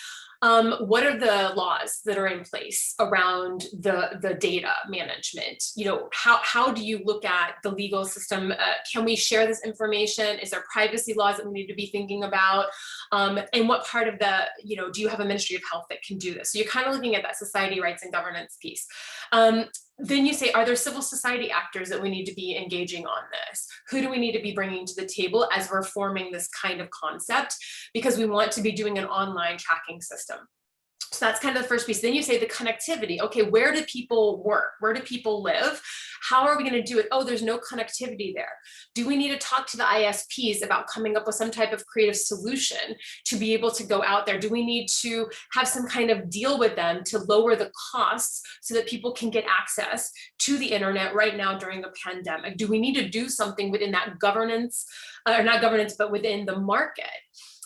what are the laws that are in place around the data management? How do you look at the legal system? Can we share this information? Is there privacy laws that we need to be thinking about? And what part of the, do you have a Ministry of Health that can do this? So you're kind of looking at that society rights and governance piece. Then you say, are there civil society actors that we need to be engaging on this? Who do we need to be bringing to the table as we're forming this kind of concept? Because we want to be doing an online tracking system. So that's kind of the first piece. Then you say the connectivity. Okay, where do people work? Where do people live? How are we going to do it? Oh, there's no connectivity there. Do we need to talk to the ISPs about coming up with some type of creative solution to be able to go out there? Do we need to have some kind of deal with them to lower the costs so that people can get access to the internet right now during the pandemic? Do we need to do something within that governance, or not governance, but within the market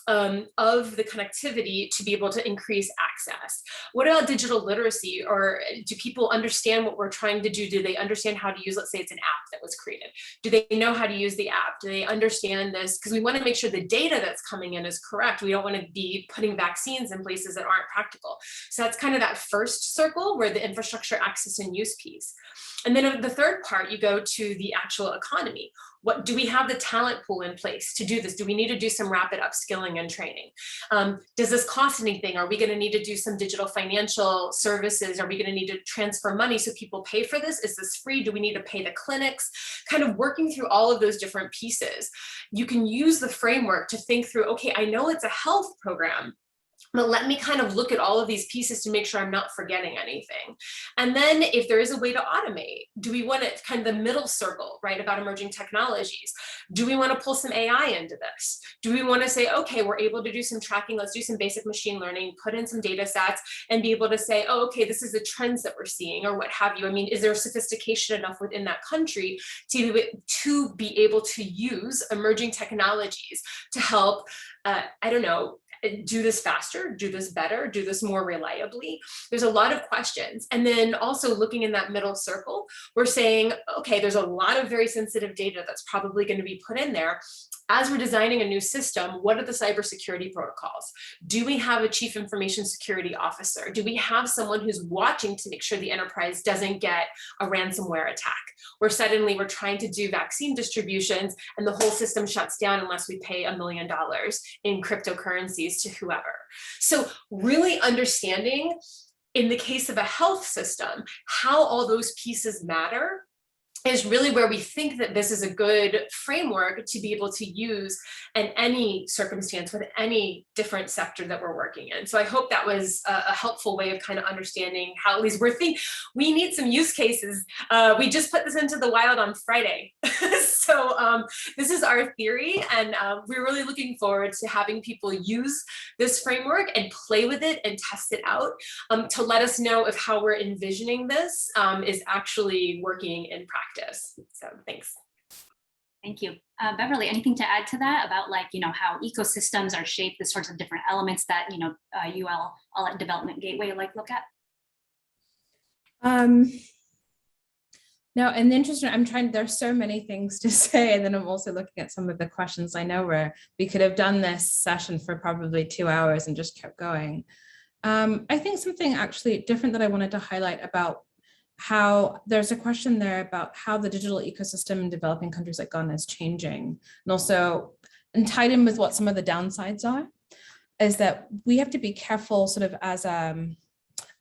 of the connectivity to be able to increase access? What about digital literacy? Or do people understand what we're trying to do? Do they understand how to use, let's say it's an app that was created. Do they know how to use the app? Do they understand this? Because we want to make sure the data that's coming in is correct. We don't want to be putting vaccines in places that aren't practical. So that's kind of that first circle where the infrastructure access and use piece. And then the third part, you go to the actual economy. What do we have the talent pool in place to do this? Do we need to do some rapid upskilling and training? Does this cost anything? Are we going to need to do some digital financial services? Are we going to need to transfer money so people pay for this? Is this free? Do we need to pay the clinics? Kind of working through all of those different pieces. You can use the framework to think through, okay, I know it's a health program, but let me kind of look at all of these pieces to make sure I'm not forgetting anything. And then if there is a way to automate, do we want it kind of the middle circle, right, about emerging technologies? Do we want to pull some AI into this? Do we want to say, okay, we're able to do some tracking, let's do some basic machine learning, put in some data sets and be able to say, oh, okay, this is the trends that we're seeing or what have you. I mean, is there sophistication enough within that country to be able to use emerging technologies to help, I don't know, do this faster, do this better, do this more reliably? There's a lot of questions. And then also looking in that middle circle, we're saying, okay, there's a lot of very sensitive data that's probably going to be put in there. As we're designing a new system, what are the cybersecurity protocols? Do we have a chief information security officer? Do we have someone who's watching to make sure the enterprise doesn't get a ransomware attack? Where suddenly we're trying to do vaccine distributions and the whole system shuts down unless we pay $1 million in cryptocurrencies to whoever. So really understanding, in the case of a health system, how all those pieces matter is really where we think that this is a good framework to be able to use in any circumstance with any different sector that we're working in. So I hope that was a helpful way of kind of understanding how at least we're thinking. We need some use cases. We just put this into the wild on Friday. So this is our theory, and we're really looking forward to having people use this framework and play with it and test it out to let us know if how we're envisioning this is actually working in practice. So thanks. Thank you. Beverly, anything to add to that about, like, you know, how ecosystems are shaped, the sorts of different elements that, you know, you all at Development Gateway like look at? No, and interesting, there's so many things to say, and then I'm also looking at some of the questions. I know where we could have done this session for probably 2 hours and just kept going. I think something actually different that I wanted to highlight about how there's a question there about how the digital ecosystem in developing countries like Ghana is changing, and also and tied in with what some of the downsides are, is that we have to be careful sort of as an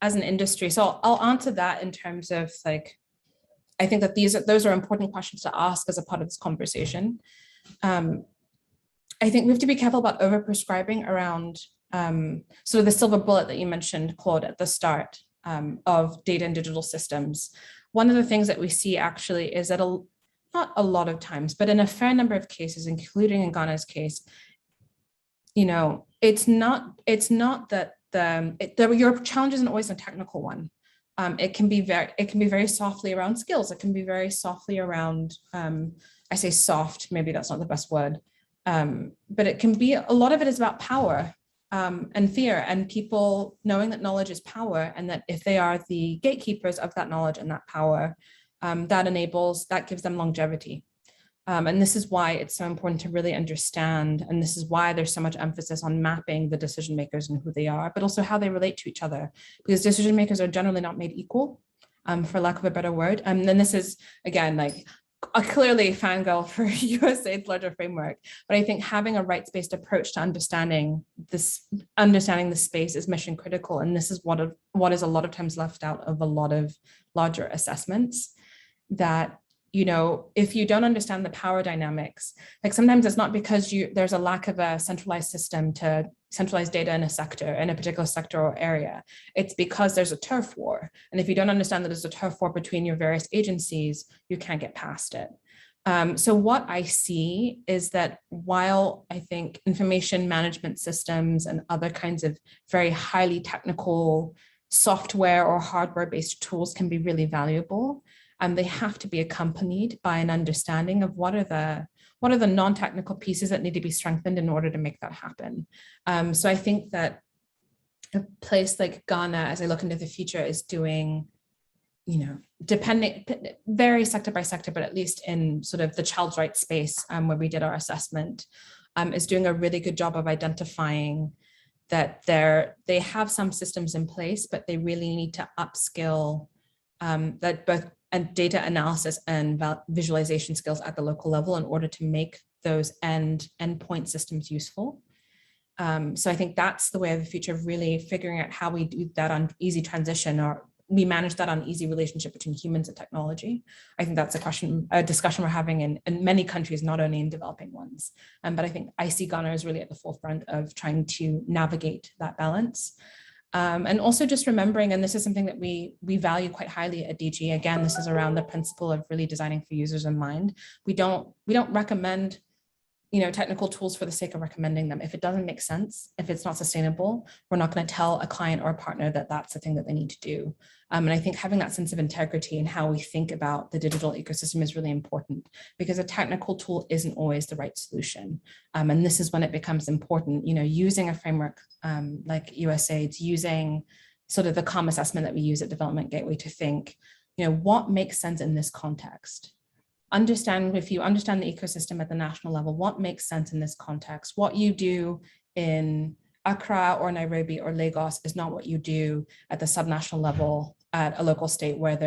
industry. So I'll answer that in terms of, like, I think that those are important questions to ask as a part of this conversation. I think we have to be careful about overprescribing around sort of the silver bullet that you mentioned, Claude, at the start. Of data and digital systems. One of the things that we see actually is that not a lot of times, but in a fair number of cases, including in Ghana's case, you know, it's not that your challenge isn't always a technical one. It can be very softly around skills. It can be very softly around, I say soft, maybe that's not the best word, but it can be, a lot of it is about power. And fear, and people knowing that knowledge is power, and that if they are the gatekeepers of that knowledge and that power, that gives them longevity. And this is why it's so important to really understand, and this is why there's so much emphasis on mapping the decision makers and who they are, but also how they relate to each other, because decision makers are generally not made equal, for lack of a better word. And then this is, again, like, a clearly fangirl for USAID's larger framework, but I think having a rights-based approach to understanding the space is mission critical, and this is what is a lot of times left out of a lot of larger assessments. That, you know, if you don't understand the power dynamics, like sometimes it's not because there's a lack of a centralized system to centralize data in a particular sector or area. It's because there's a turf war. And if you don't understand that there's a turf war between your various agencies, you can't get past it. So what I see is that while I think information management systems and other kinds of very highly technical software or hardware-based tools can be really valuable, they have to be accompanied by an understanding of what are the non-technical pieces that need to be strengthened in order to make that happen. So I think that a place like Ghana, as I look into the future, is doing, you know, depending, very sector by sector, but at least in sort of the child's rights space where we did our assessment, is doing a really good job of identifying that they have some systems in place, but they really need to upskill that both and data analysis and visualization skills at the local level in order to make those endpoint systems useful. So I think that's the way of the future, of really figuring out how we do that on easy transition, or we manage that on easy relationship between humans and technology. I think that's a discussion we're having in many countries, not only in developing ones. But I think IC Ghana is really at the forefront of trying to navigate that balance. And also just remembering, and this is something that we value quite highly at DG. Again, this is around the principle of really designing for users in mind. We don't recommend technical tools for the sake of recommending them. If it doesn't make sense, if it's not sustainable, we're not going to tell a client or a partner that that's the thing that they need to do. And I think having that sense of integrity in how we think about the digital ecosystem is really important, because a technical tool isn't always the right solution. And this is when it becomes important, using a framework like USAID's, using sort of the COM assessment that we use at Development Gateway to think, what makes sense in this context? If you understand the ecosystem at the national level, what makes sense in this context? What you do in Accra or Nairobi or Lagos is not what you do at the subnational level at a local state, where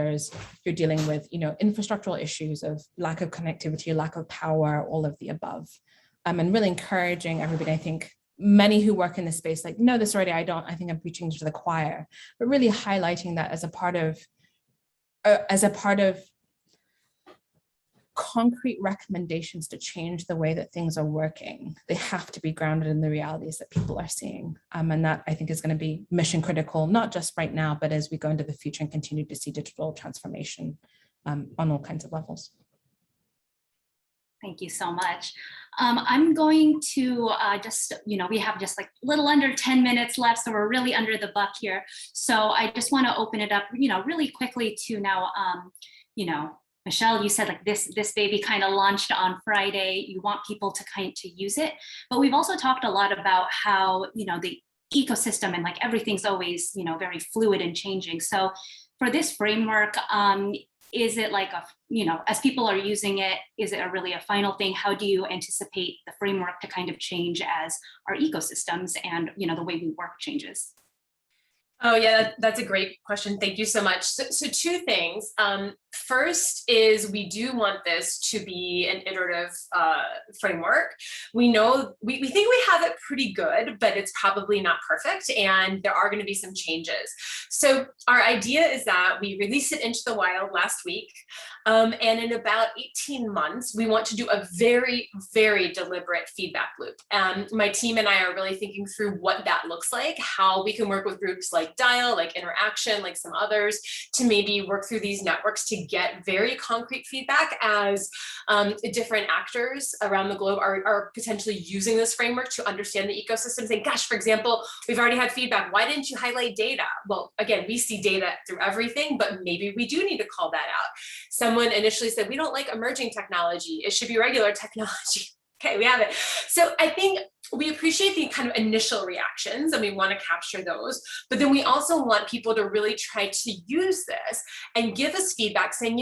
you're dealing with infrastructural issues of lack of connectivity, lack of power, all of the above. And really encouraging everybody. I think many who work in this space know this already. I think I'm preaching to the choir, but really highlighting that as a part of concrete recommendations to change the way that things are working. They have to be grounded in the realities that people are seeing. And that, I think, is going to be mission critical, not just right now, but as we go into the future and continue to see digital transformation on all kinds of levels. Thank you so much. I'm going to we have just like little under 10 minutes left, so we're really under the buck here. So I just want to open it up, really quickly to now, Michelle, you said this baby kind of launched on Friday. You want people to use it, but we've also talked a lot about how, the ecosystem and everything's always, very fluid and changing. So for this framework, is it as people are using it, is it really a final thing? How do you anticipate the framework to kind of change as our ecosystems and, the way we work changes? Oh yeah, that's a great question. Thank you so much. So two things. First is we do want this to be an iterative framework. We know, we think we have it pretty good, but it's probably not perfect, and there are going to be some changes. So our idea is that we release it into the wild last week, and in about 18 months, we want to do a very, very deliberate feedback loop. My team and I are really thinking through what that looks like, how we can work with groups like Dial, like Interaction, like some others, to maybe work through these networks to get very concrete feedback as different actors around the globe are potentially using this framework to understand the ecosystem, saying, gosh, for example, we've already had feedback. Why didn't you highlight data? Well, again, we see data through everything, but maybe we do need to call that out. Someone initially said, we don't like emerging technology. It should be regular technology. Okay, we have it. So I think we appreciate the kind of initial reactions and we want to capture those, but then we also want people to really try to use this and give us feedback saying,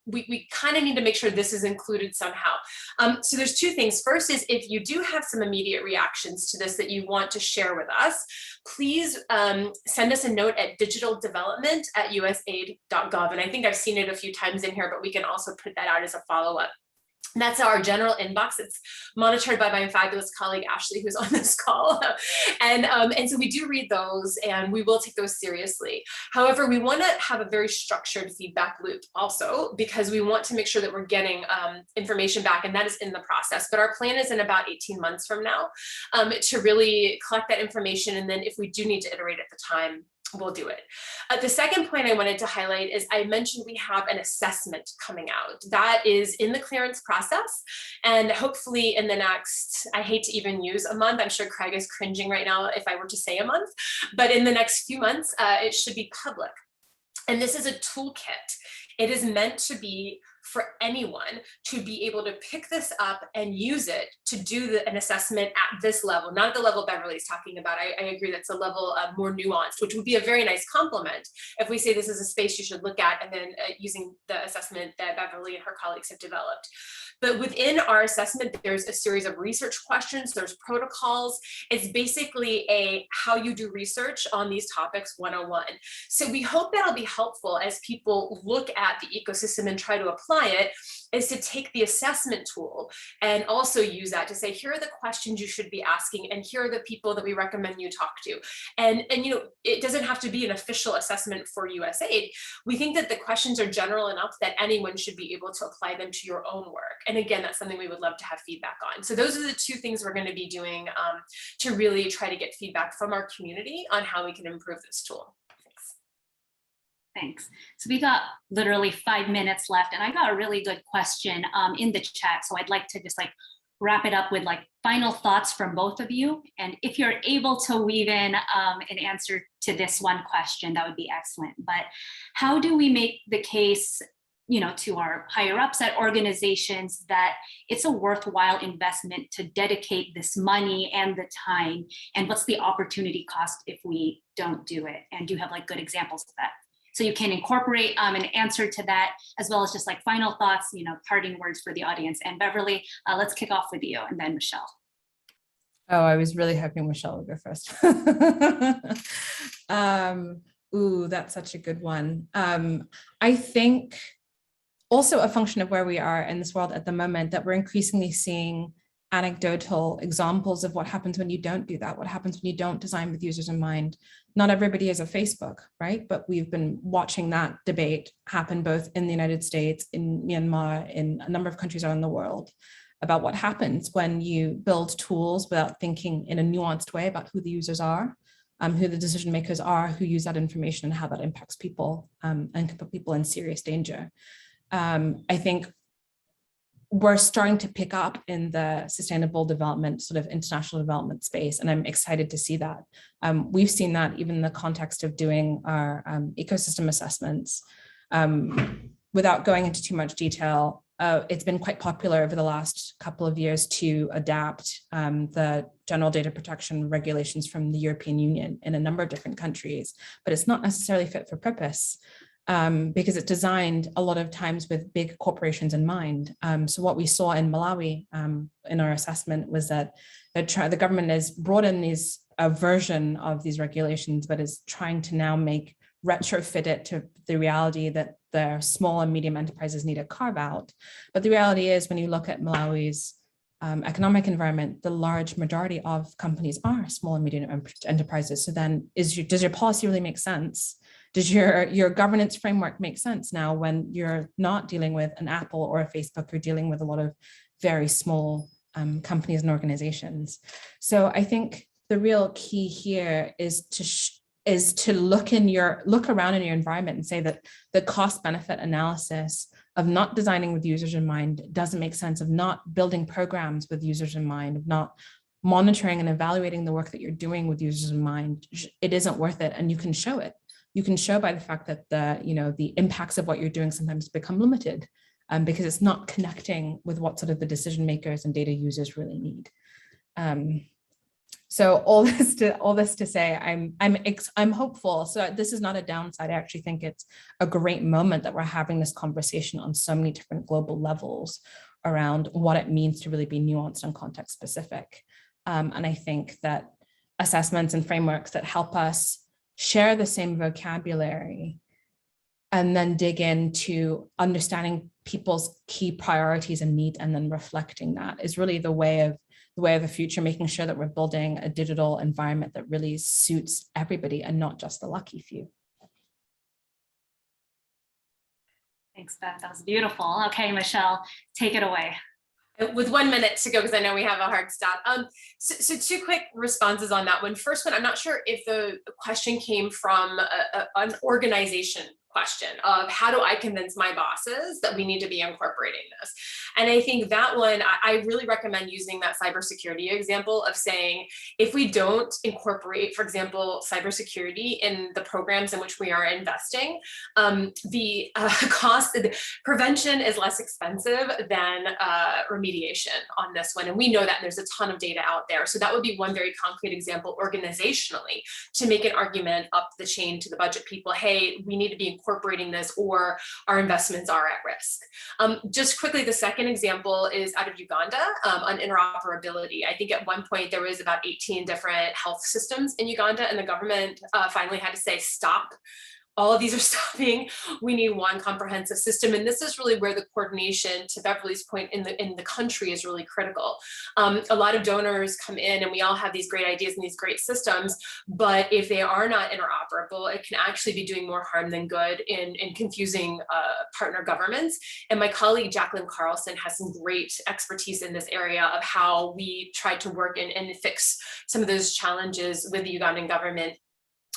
we kind of need to make sure this is included somehow. So there's two things. First is, if you do have some immediate reactions to this that you want to share with us, please send us a note at digitaldevelopment@usaid.gov. And I think I've seen it a few times in here, but we can also put that out as a follow-up. That's our general inbox. It's monitored by my fabulous colleague, Ashley, who's on this call. And so we do read those and we will take those seriously. However, we want to have a very structured feedback loop also, because we want to make sure that we're getting information back, and that is in the process. But our plan is in about 18 months from now to really collect that information. And then if we do need to iterate at the time, we'll do it. The second point I wanted to highlight is I mentioned we have an assessment coming out that is in the clearance process, and hopefully in the next, I hate to even use a month, I'm sure Craig is cringing right now if I were to say a month, but in the next few months, it should be public. And this is a toolkit. It is meant to be for anyone to be able to pick this up and use it to do an assessment at this level, not at the level Beverly's talking about. I agree that's a level more nuanced, which would be a very nice compliment if we say this is a space you should look at, and then using the assessment that Beverly and her colleagues have developed. But within our assessment, there's a series of research questions, there's protocols. It's basically a how you do research on these topics 101. So we hope that'll be helpful as people look at the ecosystem and try to apply it, is to take the assessment tool and also use that to say, here are the questions you should be asking, and here are the people that we recommend you talk to. And you know, it doesn't have to be an official assessment for USAID. We think that the questions are general enough that anyone should be able to apply them to your own work. And again, that's something we would love to have feedback on. So those are the two things we're going to be doing to really try to get feedback from our community on how we can improve this tool. Thanks. So we got literally 5 minutes left, and I got a really good question in the chat. So I'd like to just like wrap it up with like final thoughts from both of you. And if you're able to weave in an answer to this one question, that would be excellent. But how do we make the case, you know, to our higher ups at organizations that it's a worthwhile investment to dedicate this money and the time? And what's the opportunity cost if we don't do it? And do you have like good examples of that? So you can incorporate an answer to that, as well as just like final thoughts, you know, parting words for the audience. And Beverly, let's kick off with you, and then Michelle. Oh, I was really hoping Michelle would go first. Ooh, that's such a good one. I think also a function of where we are in this world at the moment, that we're increasingly seeing anecdotal examples of what happens when you don't do that, what happens when you don't design with users in mind. Not everybody is a Facebook, right? But we've been watching that debate happen both in the United States, in Myanmar, in a number of countries around the world, about what happens when you build tools without thinking in a nuanced way about who the users are, who the decision makers are, who use that information, and how that impacts people and can put people in serious danger. I think we're starting to pick up in the sustainable development, sort of international development space, and I'm excited to see that. We've seen that even in the context of doing our ecosystem assessments. Without going into too much detail, it's been quite popular over the last couple of years to adapt the general data protection regulations from the European Union in a number of different countries, but it's not necessarily fit for purpose. Because it's designed a lot of times with big corporations in mind. So what we saw in Malawi in our assessment was that the government has brought in a version of these regulations, but is trying to now retrofit it to the reality that their small and medium enterprises need a carve out. But the reality is, when you look at Malawi's economic environment, the large majority of companies are small and medium enterprises. So then does your policy really make sense? Does your governance framework make sense now when you're not dealing with an Apple or a Facebook, you're dealing with a lot of very small companies and organizations? So I think the real key here is to look around in your environment and say that the cost benefit analysis of not designing with users in mind doesn't make sense, of not building programs with users in mind, of not monitoring and evaluating the work that you're doing with users in mind. It isn't worth it, and you can show it. You can show by the fact that the impacts of what you're doing sometimes become limited because it's not connecting with what sort of the decision makers and data users really need. So all this to say, I'm hopeful. So this is not a downside. I actually think it's a great moment that we're having this conversation on so many different global levels around what it means to really be nuanced and context specific. And I think that assessments and frameworks that help us share the same vocabulary and then dig into understanding people's key priorities and needs, and then reflecting that is really the way of the future, making sure that we're building a digital environment that really suits everybody and not just the lucky few. Thanks, Beth. That was beautiful. Okay, Michelle, take it away. With 1 minute to go, because I know we have a hard stop. So two quick responses on that one. First one, I'm not sure if the question came from an organization question of how do I convince my bosses that we need to be incorporating this? And I think that one, I really recommend using that cybersecurity example of saying, if we don't incorporate, for example, cybersecurity in the programs in which we are investing, the cost, prevention is less expensive than remediation on this one. And we know that there's a ton of data out there. So that would be one very concrete example organizationally to make an argument up the chain to the budget people, hey, we need to be incorporating this or our investments are at risk. Just quickly, the second example is out of Uganda on interoperability. I think at one point there was about 18 different health systems in Uganda, and the government finally had to say, stop. All of these are stopping. We need one comprehensive system. And this is really where the coordination, to Beverly's point, in the country is really critical. A lot of donors come in and we all have these great ideas and these great systems, but if they are not interoperable, it can actually be doing more harm than good in confusing partner governments. And my colleague, Jacqueline Carlson, has some great expertise in this area of how we try to work and fix some of those challenges with the Ugandan government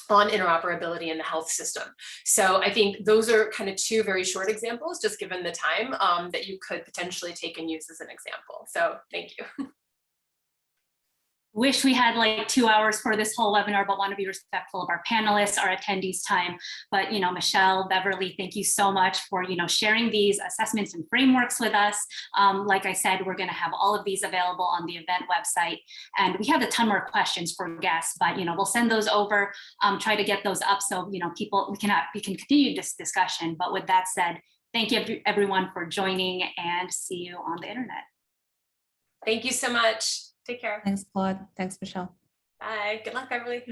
on interoperability in the health system. So I think those are kind of two very short examples, just given the time that you could potentially take and use as an example. So thank you. Wish we had like 2 hours for this whole webinar, but want to be respectful of our panelists, our attendees' time. But, Michelle, Beverly, thank you so much for, sharing these assessments and frameworks with us. Like I said, we're going to have all of these available on the event website. And we have a ton more questions for guests, but, we'll send those over, try to get those up so, people, we can continue this discussion. But with that said, thank you everyone for joining, and see you on the internet. Thank you so much. Take care. Thanks, Claude. Thanks, Michelle. Bye. Good luck, Beverly.